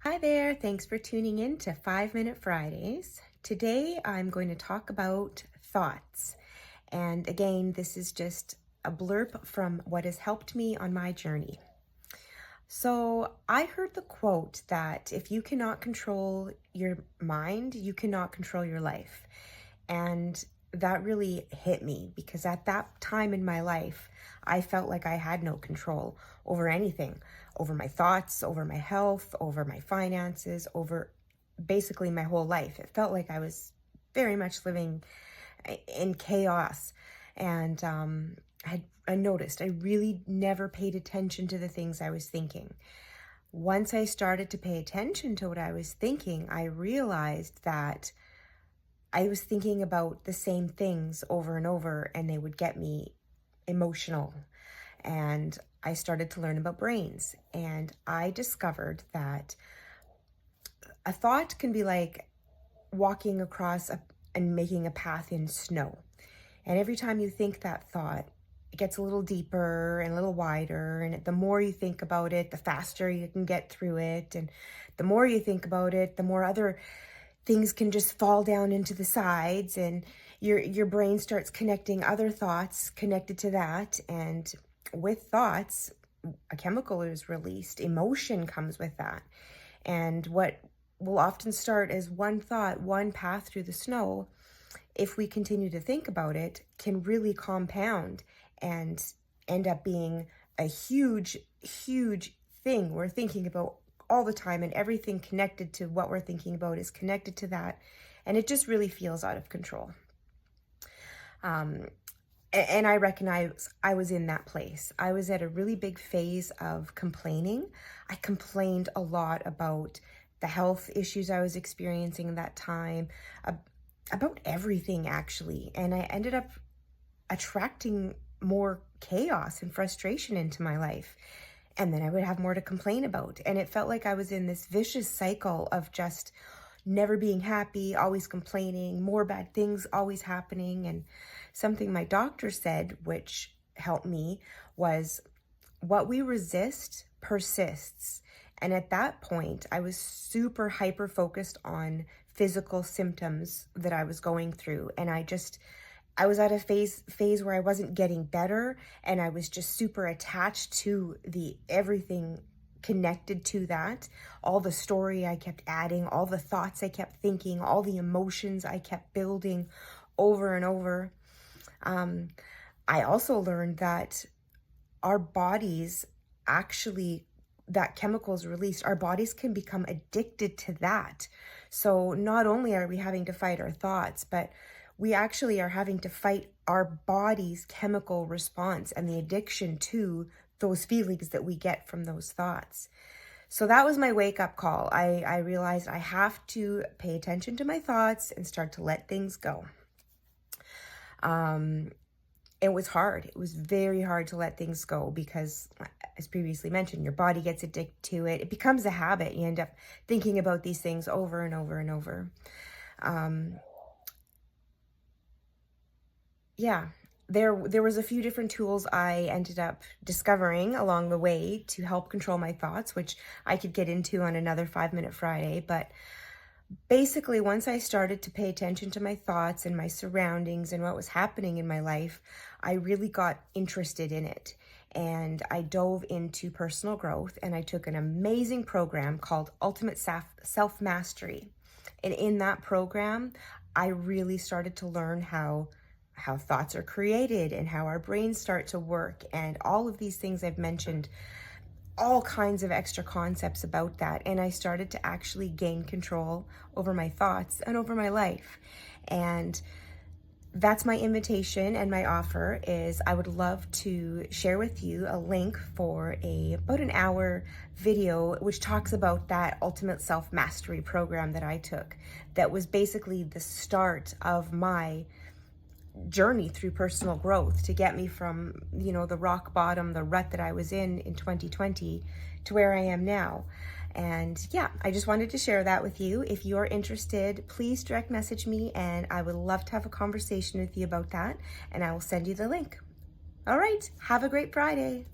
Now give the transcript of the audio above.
Hi there, thanks for tuning in to 5 Minute Fridays. Today I'm going to talk about thoughts. And again, this is just a blurb from what has helped me on my journey. So I heard the quote that if you cannot control your mind, you cannot control your life. And that really hit me because at that time in my life, I felt like I had no control over anything, over my thoughts, over my health, over my finances, over basically my whole life. It felt like I was very much living in chaos. And I noticed I really never paid attention to the things I was thinking. Once I started to pay attention to what I was thinking, I realized that I was thinking about the same things over and over, and they would get me emotional. And I started to learn about brains, and I discovered that a thought can be like walking across and making a path in snow. And every time you think that thought, it gets a little deeper and a little wider. And the more you think about it, the faster you can get through it. And the more you think about it, the more other things can just fall down into the sides, and your brain starts connecting other thoughts connected to that. And with thoughts, a chemical is released. Emotion comes with that. And what will often start as one thought, one path through the snow, if we continue to think about it, can really compound and end up being a huge, huge thing we're thinking about all the time, and everything connected to what we're thinking about is connected to that, and it just really feels out of control. And I recognize I was in that place. I was at a really big phase of complaining. I complained a lot about the health issues I was experiencing at that time, about everything actually, and I ended up attracting more chaos and frustration into my life. And then I would have more to complain about. And it felt like I was in this vicious cycle of just never being happy, always complaining, more bad things always happening. And something my doctor said, which helped me, was what we resist persists. And at that point, I was super hyper focused on physical symptoms that I was going through. And I was at a phase where I wasn't getting better, and I was just super attached to the everything connected to that, all the story I kept adding, all the thoughts I kept thinking, all the emotions I kept building over and over. I also learned that our bodies actually, that chemicals released, our bodies can become addicted to that. So not only are we having to fight our thoughts, but we actually are having to fight our body's chemical response and the addiction to those feelings that we get from those thoughts. So that was my wake-up call. I realized I have to pay attention to my thoughts and start to let things go. It was hard. It was very hard to let things go because, as previously mentioned, your body gets addicted to it. It becomes a habit. You end up thinking about these things over and over and over. Yeah, there was a few different tools I ended up discovering along the way to help control my thoughts, which I could get into on another 5 Minute Friday. But basically, once I started to pay attention to my thoughts and my surroundings and what was happening in my life, I really got interested in it. And I dove into personal growth, and I took an amazing program called Ultimate Self-Mastery. And in that program, I really started to learn how thoughts are created and how our brains start to work, and all of these things I've mentioned, all kinds of extra concepts about that. And I started to actually gain control over my thoughts and over my life. And that's my invitation, and my offer is I would love to share with you a link for about an hour video which talks about that Ultimate Self-Mastery program that I took, that was basically the start of my journey through personal growth to get me from, the rock bottom, the rut that I was in 2020 to where I am now. And yeah, I just wanted to share that with you. If you're interested, please direct message me, and I would love to have a conversation with you about that, and I will send you the link. All right, have a great Friday.